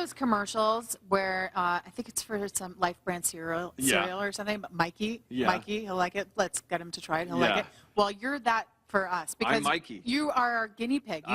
those commercials where I think it's for some Life brand cereal or something, but Mikey, he'll like it. Let's get him to try it. He'll like it. Well, you're that for us because I'm Mikey. You are our guinea pig.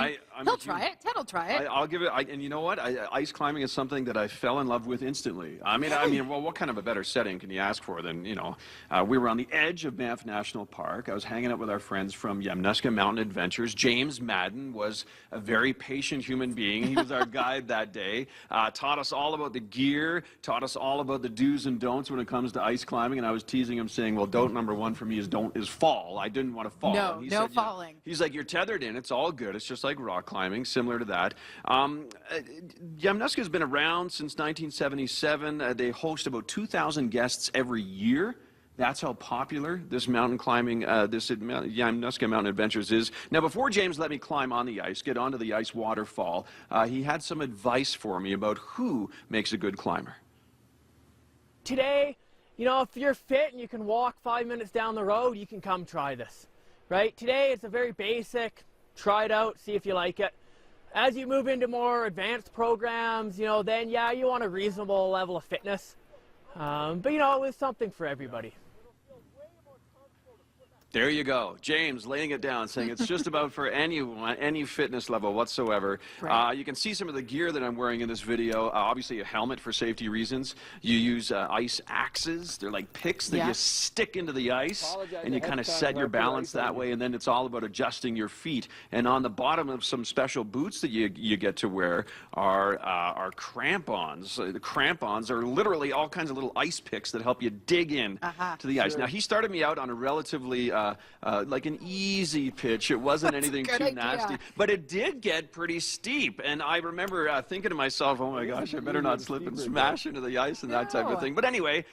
He'll try it. Ted will try it. I'll give it. And you know what? Ice climbing is something that I fell in love with instantly. I mean, well, what kind of a better setting can you ask for than, we were on the edge of Banff National Park. I was hanging out with our friends from Yamnuska Mountain Adventures. James Madden was a very patient human being. He was our guide that day. Taught us all about the gear. Taught us all about the do's and don'ts when it comes to ice climbing. And I was teasing him, saying, "Well, don't number one for me is fall. I didn't want to fall." No falling. He's like, "You're tethered in. It's all good. It's just like rock climbing, similar to that." Yamnuska has been around since 1977. They host about 2,000 guests every year. That's how popular this mountain climbing, this Yamnuska Mountain Adventures is. Now, before James let me climb on the ice, get onto the ice waterfall, he had some advice for me about who makes a good climber. Today, if you're fit and you can walk 5 minutes down the road, you can come try this. Right? Today, it's a very basic, try it out, see if you like it. As you move into more advanced programs, then, you want a reasonable level of fitness. But, it was something for everybody. There you go. James laying it down, saying it's just about for anyone, any fitness level whatsoever. Right. You can see some of the gear that I'm wearing in this video. Obviously, a helmet for safety reasons. You use ice axes. They're like picks that you stick into the ice, and you kind of set your balance that way, and then it's all about adjusting your feet. And on the bottom of some special boots that you get to wear are crampons. The crampons are literally all kinds of little ice picks that help you dig in to the ice. Now, he started me out on a relatively like an easy pitch. It wasn't anything too nasty, but it did get pretty steep. And I remember thinking to myself, "Oh my gosh, I better not slip and smash into the ice and that type of thing." But anyway,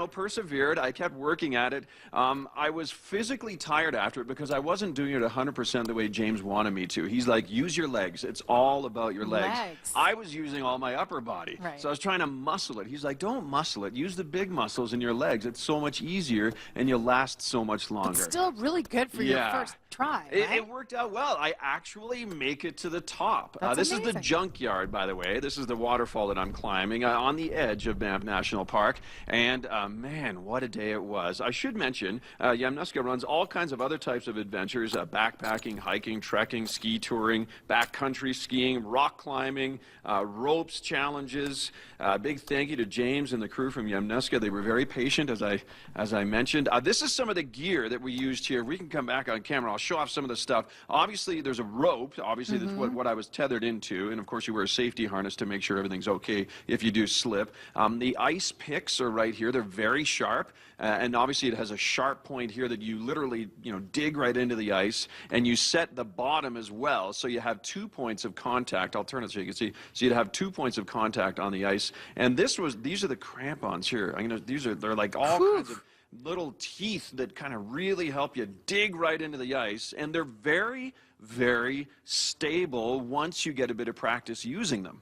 persevered. I kept working at it. I was physically tired after it because I wasn't doing it 100% the way James wanted me to. He's like, "Use your legs. It's all about your legs." I was using all my upper body. Right. So I was trying to muscle it. He's like, "Don't muscle it. Use the big muscles in your legs. It's so much easier and you'll last so much longer." It's still really good for your first try, right? It worked out well. I actually make it to the top. This is the junkyard, by the way. This is the waterfall that I'm climbing on the edge of Banff National Park. And man, what a day it was. I should mention, Yamnuska runs all kinds of other types of adventures, backpacking, hiking, trekking, ski touring, backcountry skiing, rock climbing, ropes challenges. Big thank you to James and the crew from Yamnuska. They were very patient, as I mentioned. This is some of the gear that we used here. We can come back on camera. I'll show off some of the stuff. Obviously, there's a rope. Obviously, that's what I was tethered into. And, of course, you wear a safety harness to make sure everything's okay if you do slip. The ice picks are right here. They're very sharp. And, obviously, it has a sharp point here that you literally, dig right into the ice. And you set the bottom as well. So you have 2 points of contact. I'll turn it so you can see. So you'd have 2 points of contact on the ice. And these are the crampons here. They're like all kinds of little teeth that kind of really help you dig right into the ice, and they're very, very stable once you get a bit of practice using them.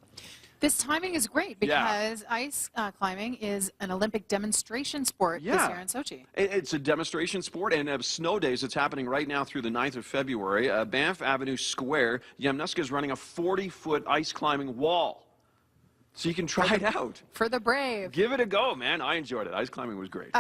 This timing is great because ice climbing is an Olympic demonstration sport this year in Sochi. It's a demonstration sport, and snow days, it's happening right now through the 9th of February. Banff Avenue Square, Yamnuska is running a 40-foot ice climbing wall. So you can try it out. For the brave. Give it a go, man. I enjoyed it. Ice climbing was great.